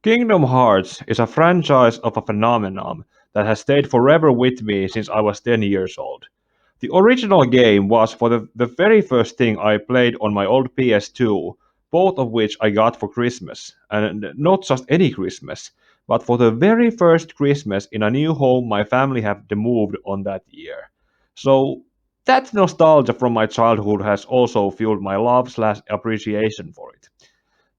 Kingdom Hearts is a franchise of a phenomenon that has stayed forever with me since I was 10 years old. The original game was for the very first thing I played on my old PS2, both of which I got for Christmas. And not just any Christmas, but for the very first Christmas in a new home my family had moved on that year. So that nostalgia from my childhood has also fueled my love slash appreciation for it.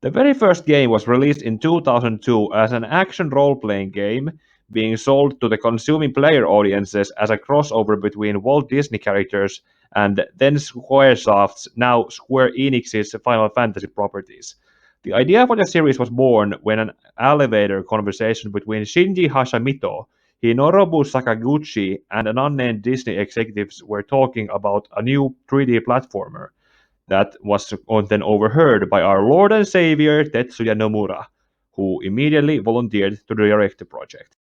The very first game was released in 2002 as an action role-playing game, being sold to the consuming player audiences as a crossover between Walt Disney characters and then Squaresoft's, now Square Enix's Final Fantasy properties. The idea for the series was born when an elevator conversation between Shinji Hashimoto, Hinorobu Sakaguchi, and an unnamed Disney executives were talking about a new 3D platformer that was then overheard by our Lord and Savior Tetsuya Nomura, who immediately volunteered to direct the project.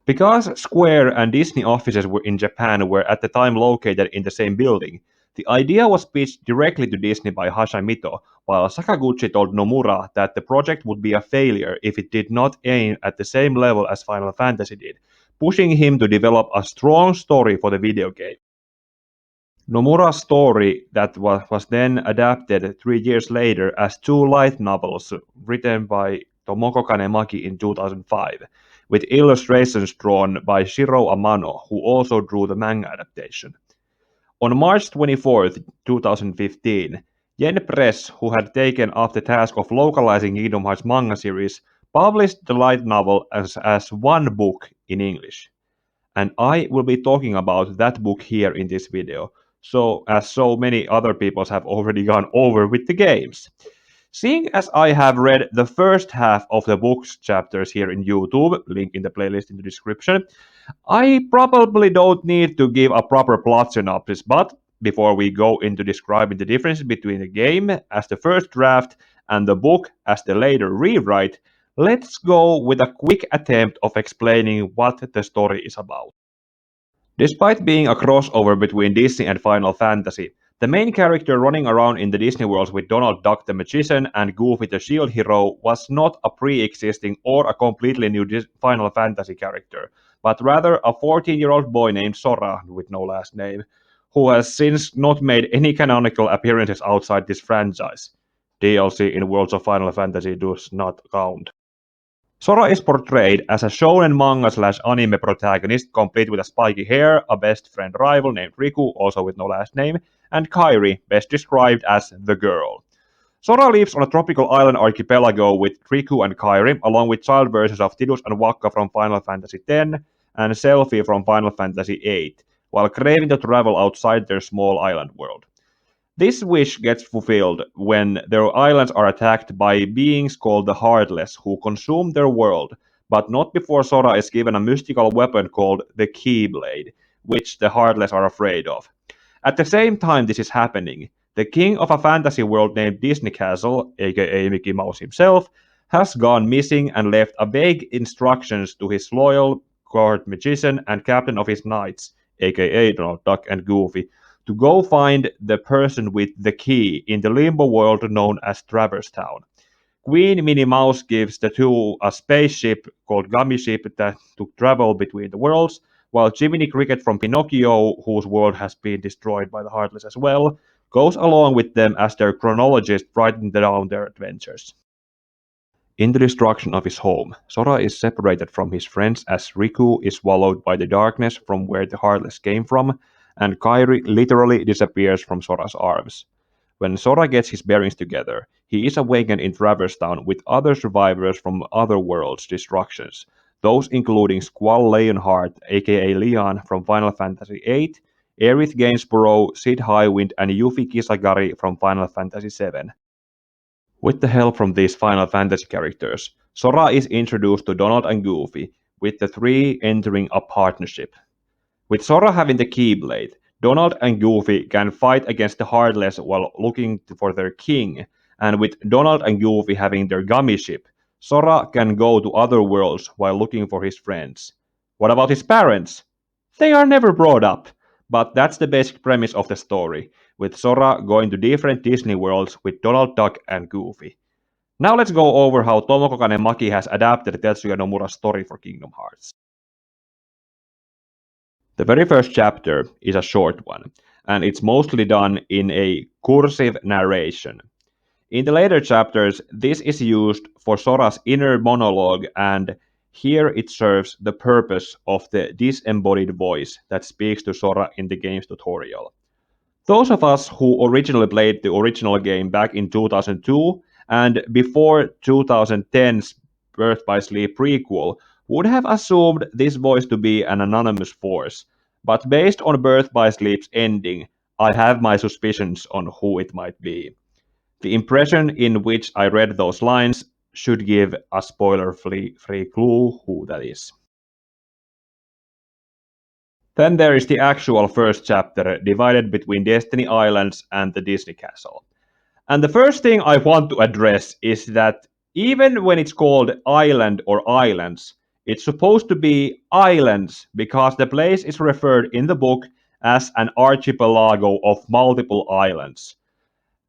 Because Square and Disney offices in Japan were at the time located in the same building, the idea was pitched directly to Disney by Hashimoto, while Sakaguchi told Nomura that the project would be a failure if it did not aim at the same level as Final Fantasy did, pushing him to develop a strong story for the video game. Nomura's story that was then adapted 3 years later as two light novels written by Tomoco Kanemaki in 2005, with illustrations drawn by Shiro Amano, who also drew the manga adaptation. On March 24th, 2015, Yen Press, who had taken up the task of localizing Kingdom Hearts manga series, published the light novel as one book in English. And I will be talking about that book here in this video, so as so many other people have already gone over with the games. Seeing as I have read the first half of the book's chapters here in YouTube, link in the playlist in the description, I probably don't need to give a proper plot synopsis, but before we go into describing the difference between the game as the first draft and the book as the later rewrite, let's go with a quick attempt of explaining what the story is about. Despite being a crossover between Disney and Final Fantasy, the main character running around in the Disney worlds with Donald Duck the Magician and Goofy the Shield Hero was not a pre-existing or a completely new Final Fantasy character, but rather a 14-year-old boy named Sora, with no last name, who has since not made any canonical appearances outside this franchise. DLC in Worlds of Final Fantasy does not count. Sora is portrayed as a shonen manga slash anime protagonist, complete with a spiky hair, a best friend rival named Riku, also with no last name, and Kairi, best described as the girl. Sora lives on a tropical island archipelago with Riku and Kairi, along with child versions of Tidus and Wakka from Final Fantasy X and Selphie from Final Fantasy VIII, while craving to travel outside their small island world. This wish gets fulfilled when their islands are attacked by beings called the Heartless, who consume their world, but not before Sora is given a mystical weapon called the Keyblade, which the Heartless are afraid of. At the same time this is happening, the king of a fantasy world named Disney Castle, aka Mickey Mouse himself, has gone missing and left a vague instructions to his loyal court magician and captain of his knights, aka Donald Duck and Goofy, to go find the person with the key in the limbo world known as Traverse Town. Queen Minnie Mouse gives the two a spaceship called Gummy Ship that to travel between the worlds, while Jiminy Cricket from Pinocchio, whose world has been destroyed by the Heartless as well, goes along with them as their chronologist writing down their adventures. In the destruction of his home, Sora is separated from his friends as Riku is swallowed by the darkness from where the Heartless came from, and Kairi literally disappears from Sora's arms. When Sora gets his bearings together, he is awakened in Traverse Town with other survivors from other worlds' destructions, those including Squall Leonheart, aka Leon from Final Fantasy VIII, Aerith Gainsborough, Sid Highwind, and Yuffie Kisagari from Final Fantasy VII. With the help from these Final Fantasy characters, Sora is introduced to Donald and Goofy, with the three entering a partnership. With Sora having the Keyblade, Donald and Goofy can fight against the Heartless while looking for their king, and with Donald and Goofy having their Gummy Ship, Sora can go to other worlds while looking for his friends. What about his parents? They are never brought up, but that's the basic premise of the story, with Sora going to different Disney worlds with Donald Duck and Goofy. Now let's go over how Tomoco Kanemaki has adapted Tetsuya Nomura's story for Kingdom Hearts. The very first chapter is a short one, and it's mostly done in a cursive narration. In the later chapters, this is used for Sora's inner monologue, and here it serves the purpose of the disembodied voice that speaks to Sora in the game's tutorial. Those of us who originally played the original game back in 2002 and before 2010's Birth by Sleep prequel would have assumed this voice to be an anonymous force, but based on Birth by Sleep's ending, I have my suspicions on who it might be. The impression in which I read those lines should give a spoiler-free clue who that is. Then there is the actual first chapter, divided between Destiny Islands and the Disney Castle. And the first thing I want to address is that even when it's called island or islands, it's supposed to be islands because the place is referred in the book as an archipelago of multiple islands.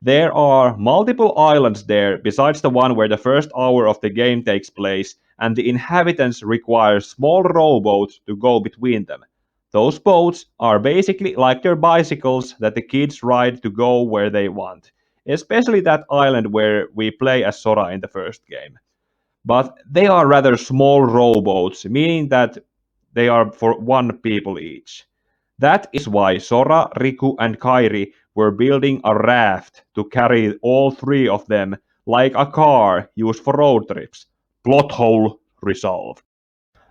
There are multiple islands there besides the one where the first hour of the game takes place, and the inhabitants require small rowboats to go between them. Those boats are basically like their bicycles that the kids ride to go where they want, especially that island where we play as Sora in the first game. But they are rather small rowboats, meaning that they are for one people each. That is why Sora, Riku, and Kairi were building a raft to carry all three of them like a car used for road trips. Plot hole resolved.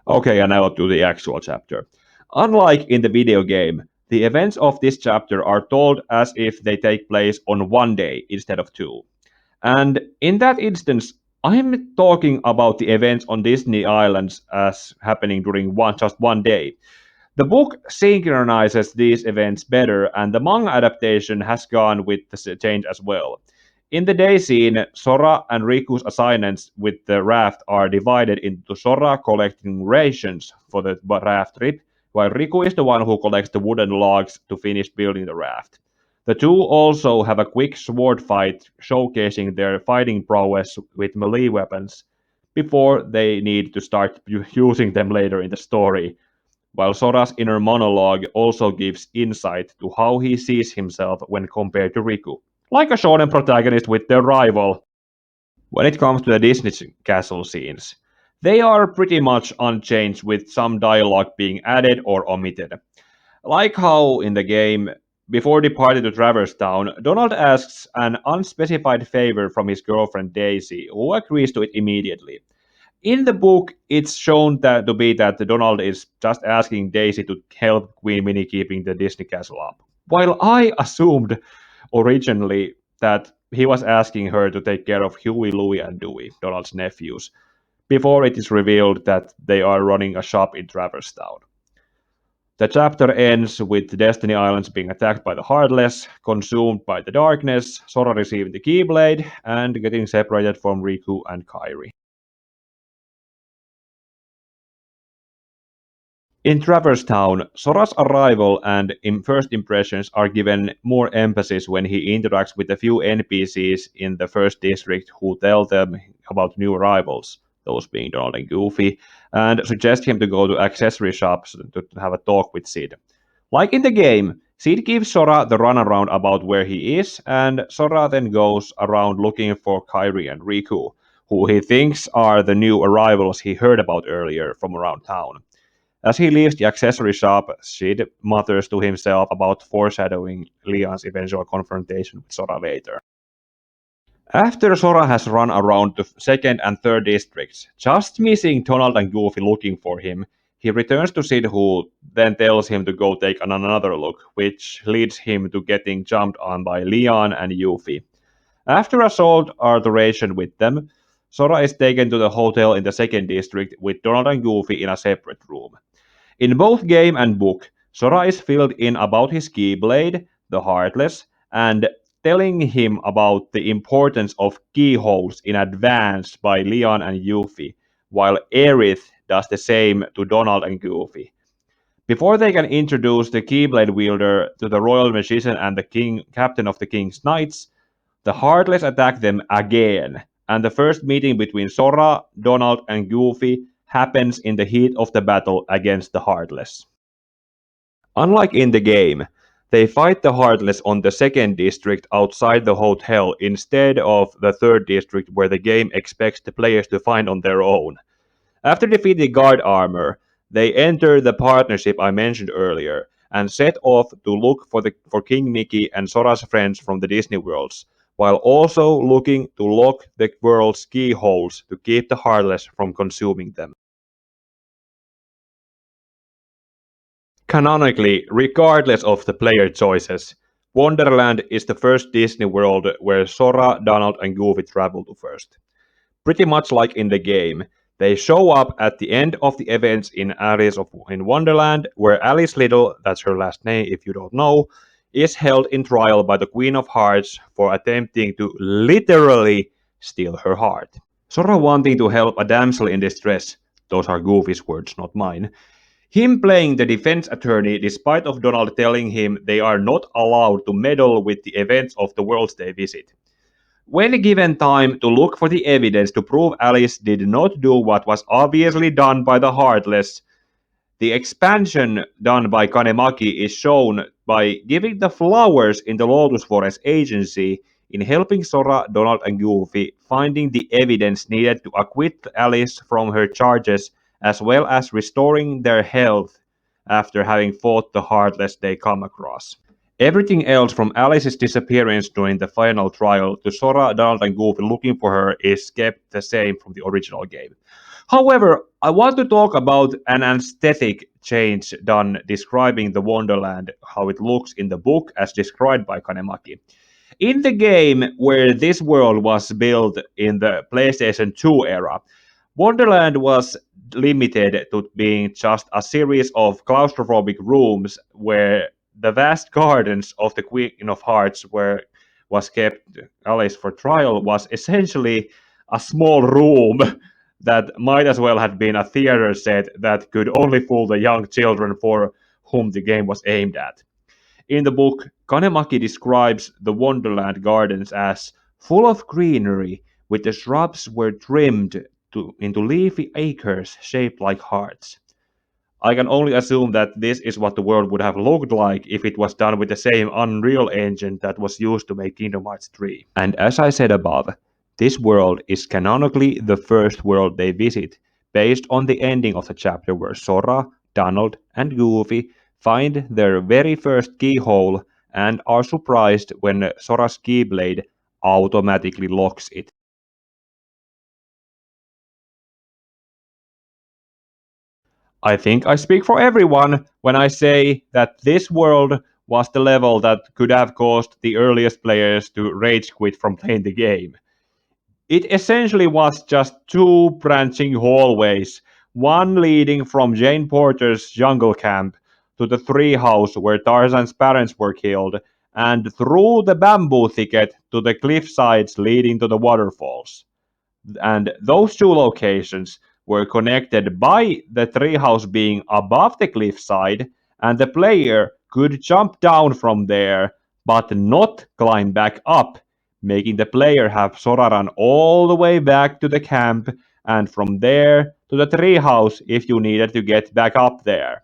Okay, and now to the actual chapter. Unlike in the video game, the events of this chapter are told as if they take place on one day instead of two. And in that instance, I'm talking about the events on Disney Islands as happening during just one day. The book synchronizes these events better, and the manga adaptation has gone with the change as well. In the day scene, Sora and Riku's assignments with the raft are divided into Sora collecting rations for the raft trip, while Riku is the one who collects the wooden logs to finish building the raft. The two also have a quick sword fight showcasing their fighting prowess with melee weapons before they need to start using them later in the story, while Sora's inner monologue also gives insight to how he sees himself when compared to Riku, like a shonen protagonist with their rival. When it comes to the Disney castle scenes, they are pretty much unchanged with some dialogue being added or omitted. Like how in the game, before departing to Traverse Town, Donald asks an unspecified favor from his girlfriend Daisy, who agrees to it immediately. In the book, it's shown to be that Donald is just asking Daisy to help Queen Minnie keeping the Disney castle up. While I assumed originally that he was asking her to take care of Huey, Louie, and Dewey, Donald's nephews, before it is revealed that they are running a shop in Traverse Town. The chapter ends with Destiny Islands being attacked by the Heartless, consumed by the darkness, Sora receiving the Keyblade, and getting separated from Riku and Kairi. In Traverse Town, Sora's arrival and first impressions are given more emphasis when he interacts with a few NPCs in the first district who tell them about new arrivals, those being Donald and Goofy, and suggest him to go to accessory shops to have a talk with Sid. Like in the game, Sid gives Sora the runaround about where he is, and Sora then goes around looking for Kairi and Riku, who he thinks are the new arrivals he heard about earlier from around town. As he leaves the accessory shop, Sid mutters to himself about foreshadowing Leon's eventual confrontation with Sora later. After Sora has run around the second and third districts, just missing Donald and Goofy looking for him, he returns to Sid, who then tells him to go take another look, which leads him to getting jumped on by Leon and Yuffie. After a short altercation with them, Sora is taken to the hotel in the second district with Donald and Goofy in a separate room. In both game and book, Sora is filled in about his Keyblade, the Heartless, and telling him about the importance of keyholes in advance by Leon and Yuffie, while Aerith does the same to Donald and Goofy. Before they can introduce the Keyblade wielder to the Royal Magician and the King, Captain of the King's Knights, the Heartless attack them again, and the first meeting between Sora, Donald, and Goofy happens in the heat of the battle against the Heartless. Unlike in the game, they fight the Heartless on the second district outside the hotel instead of the third district where the game expects the players to find on their own. After defeating guard armor, they enter the partnership I mentioned earlier and set off to look for King Mickey and Sora's friends from the Disney worlds, while also looking to lock the world's keyholes to keep the Heartless from consuming them. Canonically, regardless of the player choices, Wonderland is the first Disney world where Sora, Donald, and Goofy travel to first. Pretty much like in the game, they show up at the end of the events in in Wonderland, where Alice Little, that's her last name if you don't know, is held in trial by the Queen of Hearts for attempting to literally steal her heart. Sora wanting to help a damsel in distress, those are Goofy's words, not mine. Him playing the defense attorney despite of Donald telling him they are not allowed to meddle with the events of the worlds they visit. When given time to look for the evidence to prove Alice did not do what was obviously done by the Heartless, the expansion done by Kanemaki is shown by giving the flowers in the Lotus Forest agency in helping Sora, Donald, and Goofy finding the evidence needed to acquit Alice from her charges as well as restoring their health after having fought the Heartless they come across. Everything else from Alice's disappearance during the final trial to Sora, Donald, and Goofy looking for her is kept the same from the original game. However, I want to talk about an aesthetic change done describing the Wonderland, how it looks in the book as described by Kanemaki. In the game where this world was built in the PlayStation 2 era, Wonderland was limited to being just a series of claustrophobic rooms where the vast gardens of the Queen of Hearts where was kept Alice for trial was essentially a small room that might as well have been a theater set that could only fool the young children for whom the game was aimed at. In the book, Kanemaki describes the Wonderland gardens as full of greenery, with the shrubs were trimmed into leafy acres shaped like hearts. I can only assume that this is what the world would have looked like if it was done with the same Unreal Engine that was used to make Kingdom Hearts 3. And as I said above, this world is canonically the first world they visit, based on the ending of the chapter where Sora, Donald, and Goofy find their very first keyhole and are surprised when Sora's keyblade automatically locks it. I think I speak for everyone when I say that this world was the level that could have caused the earliest players to rage quit from playing the game. It essentially was just two branching hallways, one leading from Jane Porter's jungle camp to the treehouse where Tarzan's parents were killed, and through the bamboo thicket to the cliff sides leading to the waterfalls. And those two locations were connected by the treehouse being above the cliffside, and the player could jump down from there but not climb back up, making the player have Sora run all the way back to the camp and from there to the treehouse if you needed to get back up there.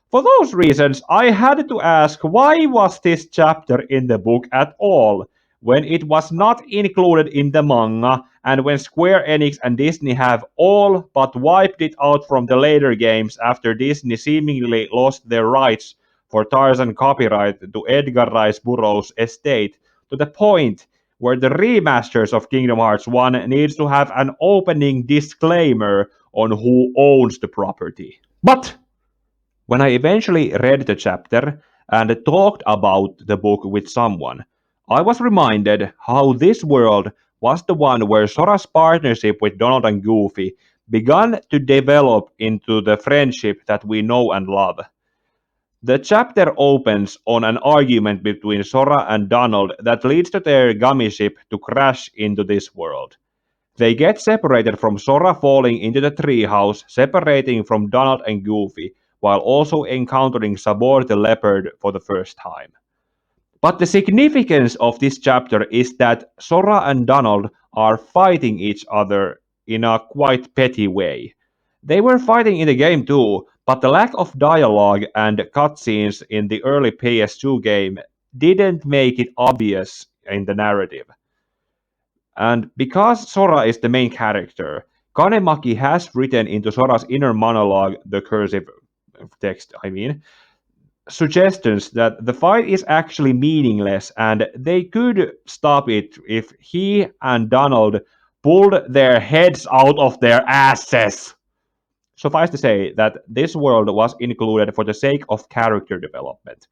For those reasons, I had to ask why was this chapter in the book at all when it was not included in the manga and when Square Enix and Disney have all but wiped it out from the later games after Disney seemingly lost their rights for Tarzan copyright to Edgar Rice Burroughs' estate to the point where the remasters of Kingdom Hearts 1 needs to have an opening disclaimer on who owns the property. But when I eventually read the chapter and talked about the book with someone, I was reminded how this world was the one where Sora's partnership with Donald and Goofy began to develop into the friendship that we know and love. The chapter opens on an argument between Sora and Donald that leads to their gummy ship to crash into this world. They get separated from Sora falling into the treehouse, separating from Donald and Goofy, while also encountering Sabor the Leopard for the first time. But the significance of this chapter is that Sora and Donald are fighting each other in a quite petty way. They were fighting in the game too, but the lack of dialogue and cutscenes in the early PS2 game didn't make it obvious in the narrative. And because Sora is the main character, Kanemaki has written into Sora's inner monologue, the cursive text, I mean, suggestions that the fight is actually meaningless and they could stop it if he and Donald pulled their heads out of their asses. Suffice to say that this world was included for the sake of character development.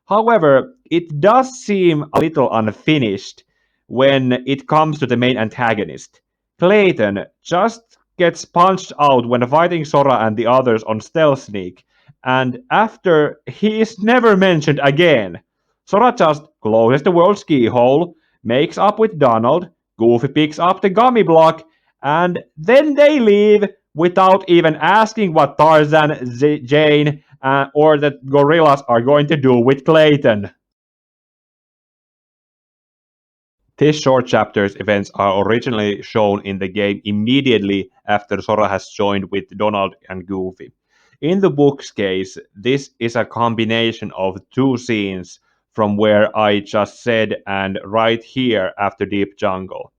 However, it does seem a little unfinished when it comes to the main antagonist. Clayton just gets punched out when fighting Sora and the others on Stealth Sneak, and after he is never mentioned again. Sora just closes the world's keyhole, makes up with Donald, Goofy picks up the gummy block, and then they leave without even asking what Tarzan, Jane, or the gorillas are going to do with Clayton. This short chapter's events are originally shown in the game immediately after Sora has joined with Donald and Goofy. In the book's case, this is a combination of two scenes from where I just said and right here after Deep Jungle.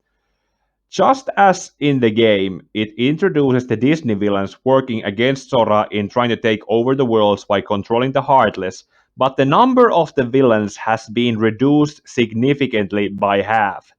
Just as in the game, it introduces the Disney villains working against Sora in trying to take over the worlds by controlling the Heartless, but the number of the villains has been reduced significantly by half.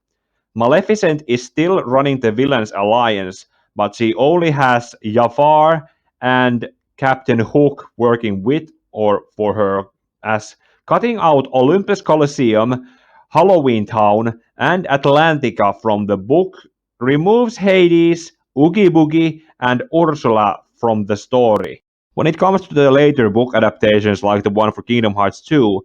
Maleficent is still running the Villains Alliance, but she only has Jafar and Captain Hook working with or for her, as cutting out Olympus Coliseum, Halloween Town, and Atlantica from the book removes Hades, Oogie Boogie, and Ursula from the story. When it comes to the later book adaptations like the one for Kingdom Hearts 2,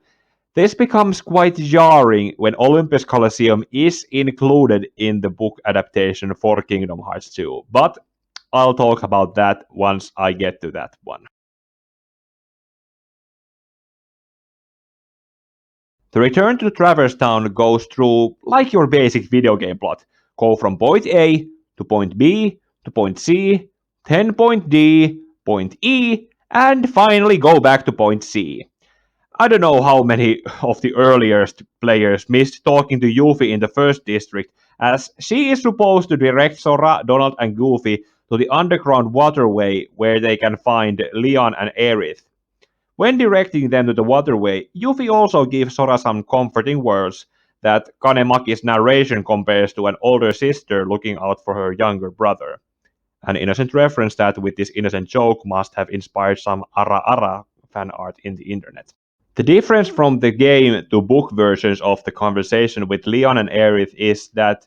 this becomes quite jarring when Olympus Coliseum is included in the book adaptation for Kingdom Hearts 2, but I'll talk about that once I get to that one. The return to Traverse Town goes through like your basic video game plot. Go from point A to point B to point C, then point D, point E, and finally go back to point C. I don't know how many of the earliest players missed talking to Yuffie in the first district, as she is supposed to direct Sora, Donald, and Goofy to the underground waterway where they can find Leon and Aerith. When directing them to the waterway, Yuffie also gives Sora some comforting words that Kanemaki's narration compares to an older sister looking out for her younger brother. An innocent reference that, with this innocent joke, must have inspired some Ara Ara fan art in the internet. The difference from the game to book versions of the conversation with Leon and Aerith is that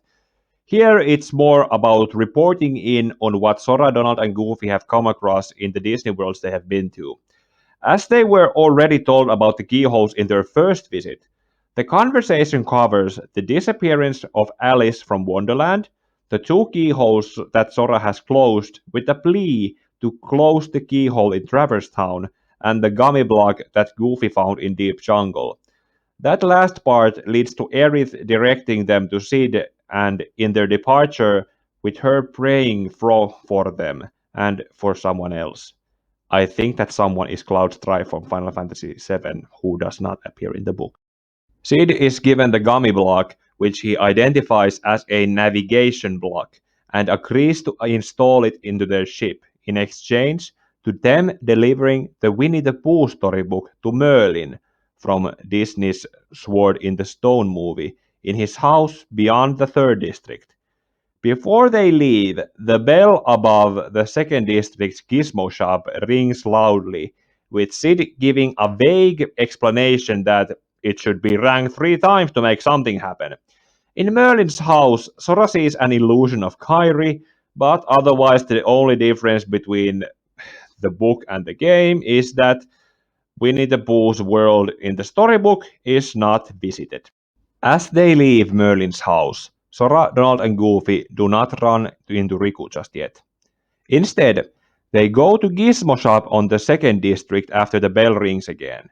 here it's more about reporting in on what Sora, Donald, and Goofy have come across in the Disney worlds they have been to. As they were already told about the keyholes in their first visit, the conversation covers the disappearance of Alice from Wonderland, the two keyholes that Sora has closed with a plea to close the keyhole in Traverse Town, and the gummy block that Goofy found in Deep Jungle. That last part leads to Aerith directing them to Sid and in their departure with her praying for them and for someone else. I think that someone is Cloud Strife from Final Fantasy VII, who does not appear in the book. Sid is given the gummy block, which he identifies as a navigation block, and agrees to install it into their ship, in exchange to them delivering the Winnie the Pooh storybook to Merlin from Disney's Sword in the Stone movie in his house beyond the third district. Before they leave, the bell above the second district's gizmo shop rings loudly, with Sid giving a vague explanation that it should be rang 3 times to make something happen. In Merlin's house, Sora sees an illusion of Kyrie, but otherwise the only difference between the book and the game is that Winnie the Pooh's world in the storybook is not visited. As they leave Merlin's house, Sora, Donald, and Goofy do not run into Riku just yet. Instead, they go to Gizmo Shop on the second district after the bell rings again.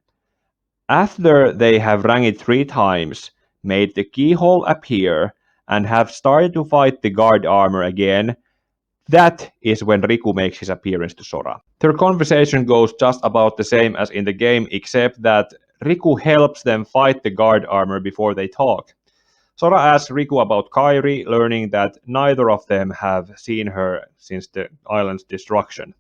After they have rang it 3 times, made the keyhole appear, and have started to fight the guard armor again, that is when Riku makes his appearance to Sora. Their conversation goes just about the same as in the game, except that Riku helps them fight the guard armor before they talk. Sora asks Riku about Kairi, learning that neither of them have seen her since the island's destruction.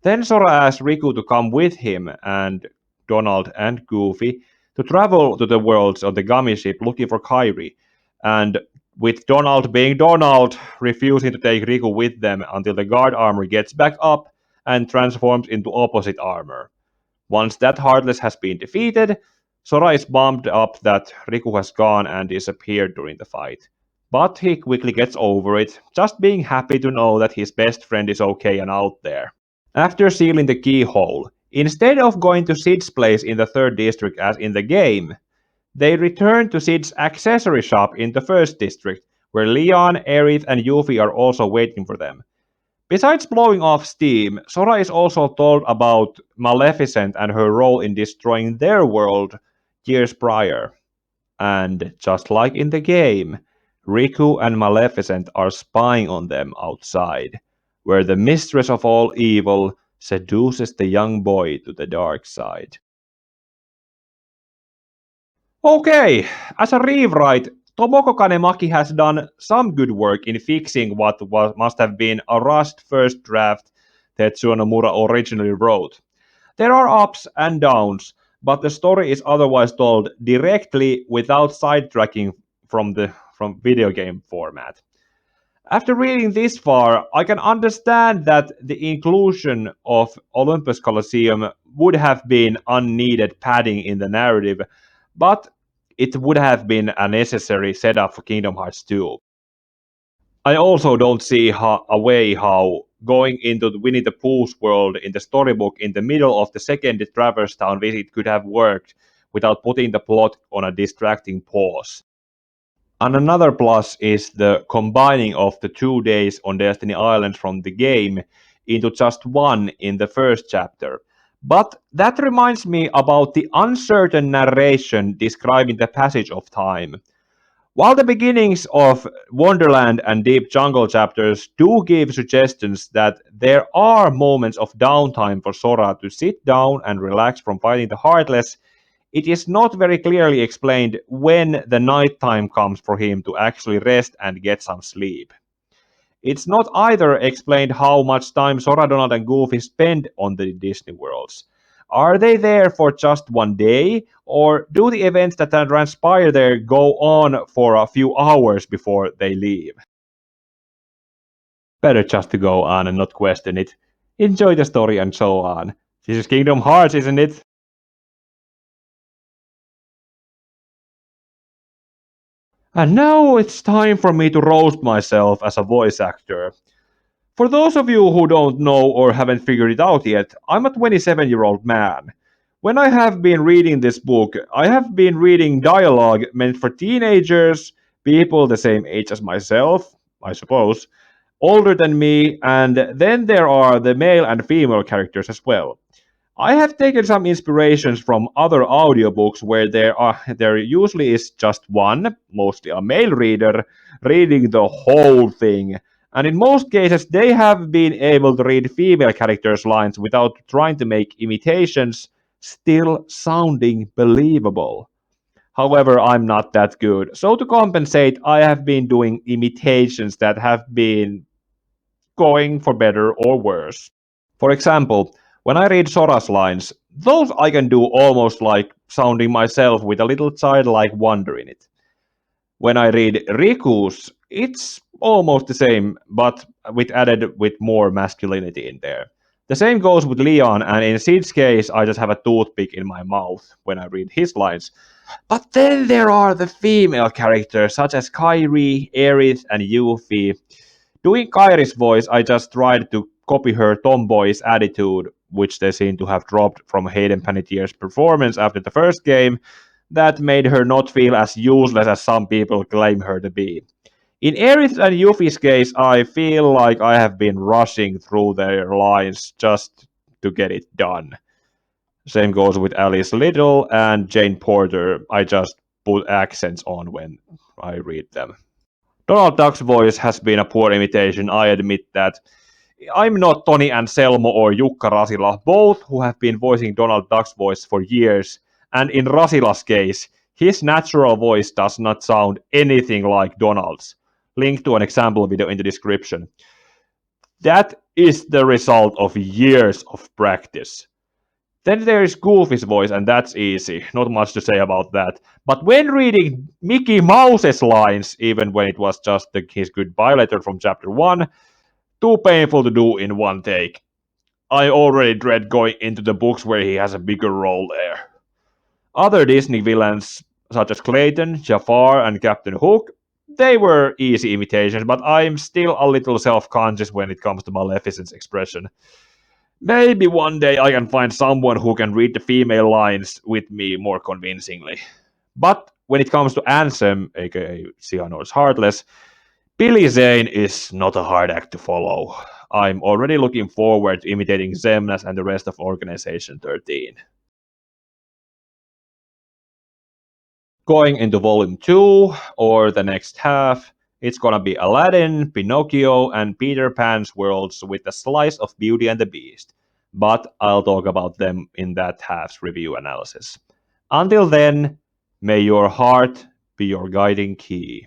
Then Sora asks Riku to come with him and Donald and Goofy to travel to the worlds on the Gummy ship looking for Kairi. And with Donald being Donald, refusing to take Riku with them until the guard armor gets back up and transforms into opposite armor. Once that Heartless has been defeated, Sora is bummed up that Riku has gone and disappeared during the fight. But he quickly gets over it, just being happy to know that his best friend is okay and out there. After sealing the keyhole, instead of going to Sid's place in the third district as in the game, they return to Sid's accessory shop in the first district, where Leon, Aerith, and Yuffie are also waiting for them. Besides blowing off steam, Sora is also told about Maleficent and her role in destroying their world years prior. And just like in the game, Riku and Maleficent are spying on them outside, where the mistress of all evil seduces the young boy to the dark side. Okay, as a rewrite, Tomoco Kanemaki has done some good work in fixing what must have been a rushed first draft Tetsuya Nomura originally wrote. There are ups and downs, but the story is otherwise told directly without sidetracking from video game format. After reading this far, I can understand that the inclusion of Olympus Coliseum would have been unneeded padding in the narrative, but it would have been a necessary setup for Kingdom Hearts 2. I also don't see a way how going into the Winnie the Pooh's world in the storybook in the middle of the second Traverse Town visit could have worked without putting the plot on a distracting pause. And another plus is the combining of the 2 days on Destiny Island from the game into just one in the first chapter. But that reminds me about the uncertain narration describing the passage of time. While the beginnings of Wonderland and Deep Jungle chapters do give suggestions that there are moments of downtime for Sora to sit down and relax from fighting the Heartless, it is not very clearly explained when the night time comes for him to actually rest and get some sleep. It's not either explained how much time Sora, Donald, and Goofy spend on the Disney worlds. Are they there for just one day, or do the events that transpire there go on for a few hours before they leave? Better just to go on and not question it. Enjoy the story and so on. This is Kingdom Hearts, isn't it? And now it's time for me to roast myself as a voice actor. For those of you who don't know or haven't figured it out yet, I'm a 27-year-old man. When I have been reading this book, I have been reading dialogue meant for teenagers, people the same age as myself, I suppose, older than me, and then there are the male and female characters as well. I have taken some inspirations from other audiobooks where there usually is just one, mostly a male reader, reading the whole thing. And in most cases they have been able to read female characters' lines without trying to make imitations, still sounding believable. However, I'm not that good. So to compensate, I have been doing imitations that have been going for better or worse. For example, when I read Sora's lines, those I can do almost like sounding myself with a little childlike wonder in it. When I read Riku's, it's almost the same, but with more masculinity in there. The same goes with Leon, and in Sid's case, I just have a toothpick in my mouth when I read his lines. But then there are the female characters, such as Kairi, Aerith, and Yuffie. Doing Kairi's voice, I just tried to copy her tomboyish attitude, which they seem to have dropped from Hayden Panettiere's performance after the first game, that made her not feel as useless as some people claim her to be. In Aerith and Yuffie's case, I feel like I have been rushing through their lines just to get it done. Same goes with Alice Liddell and Jane Porter. I just put accents on when I read them. Donald Duck's voice has been a poor imitation, I admit that. I'm not Tony Anselmo or Jukka Rasila, both who have been voicing Donald Duck's voice for years, and in Rasila's case, his natural voice does not sound anything like Donald's. Link to an example video in the description. That is the result of years of practice. Then there is Goofy's voice, and that's easy. Not much to say about that. But when reading Mickey Mouse's lines, even when it was just his goodbye letter from chapter 1, too painful to do in one take. I already dread going into the books where he has a bigger role there. Other Disney villains, such as Clayton, Jafar, and Captain Hook, they were easy imitations, but I'm still a little self conscious when it comes to Maleficent's expression. Maybe one day I can find someone who can read the female lines with me more convincingly. But when it comes to Ansem, aka Cyrano's Heartless, Billy Zane is not a hard act to follow. I'm already looking forward to imitating Zemnas and the rest of Organization 13. Going into Volume 2, or the next half, it's gonna be Aladdin, Pinocchio, and Peter Pan's worlds with a slice of Beauty and the Beast. But I'll talk about them in that half's review analysis. Until then, may your heart be your guiding key.